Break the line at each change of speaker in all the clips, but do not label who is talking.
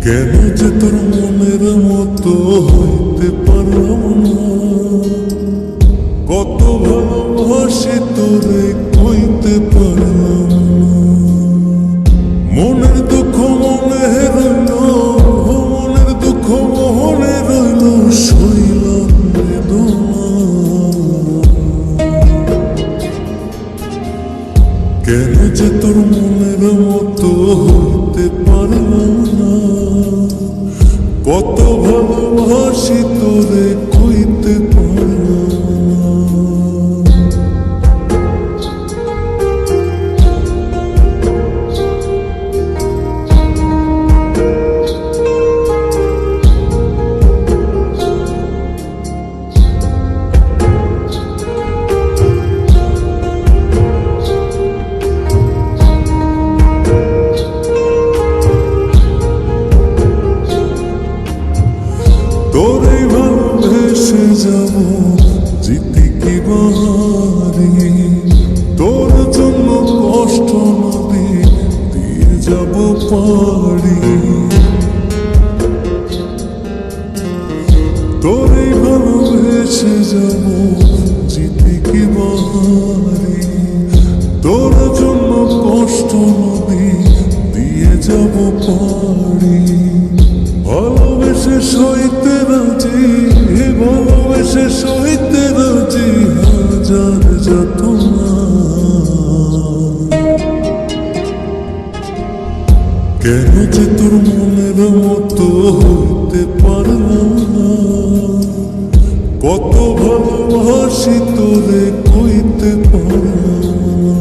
কেন যে তোর মনের মতো হইতে পারলাম না, কত ভালোবাসি তোরে কইতে পারলাম না। মনের দুঃখ মনে রইল, মনের দুঃখ মনে রইল, শৈলাম বেদনা। কেন যে তোর মনের মতো হইতে পারলাম না, কত ভালোবাসি তোরে কইতে পারলাম না। তোরে ভালোবেসে যাব জিতে কি বাহারি, তোর জন্য কষ্ট নদী দিয়ে যাব পারি। তোরে ভালোবেসে যাব জিতে কি বাহারি, তোর জন্য কষ্ট নদী দিয়ে যাব পারি। ভালোবেসে সইতে রাজি, ভালোবেসে সইতে রাজি হাজার যাতনা। কেন যে তোর মনের মতো হইতে পারলাম না, কত ভালোবাসি তোরে কইতে পারলাম না।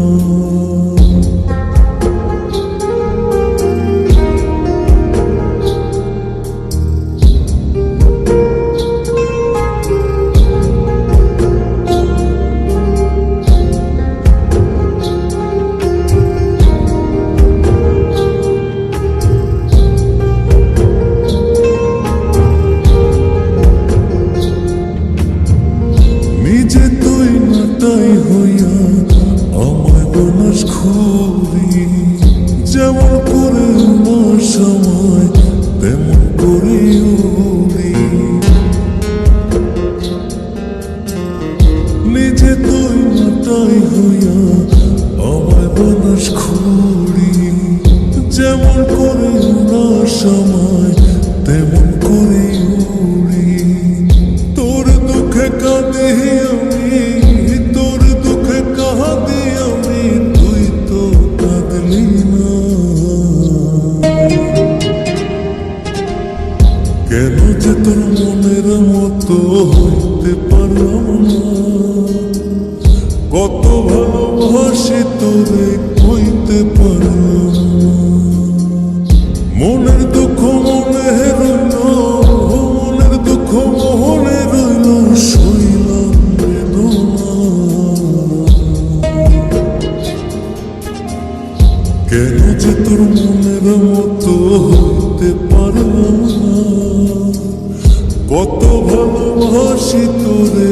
নিজে তুই নাটাই হইয়া আমায় বানাস খুরি, যেমন করে আমার সময় তেমন করে উড়ি। নিজে তুই নাটাই হইয়া আমায় বানাস খুরি, যেমন করে আমার সময় তেমন করে উড়ি। তোর দুঃখে কাঁদি আমি, তোর দুঃখে কাঁদি আমি, তুই তো কাঁদলি না। কেন যে তোর মনের মতো হইতে পারলাম না, কত ভালোবাসি তোরে কইতে পারলাম না। মনের দুঃখ মনে রইল, মনের দুঃখ মনে রইল, শৈলাম বেদনা। কেন যে তোর মনের মতো হইতে পারলাম না, কত ভালোবাসি তোরে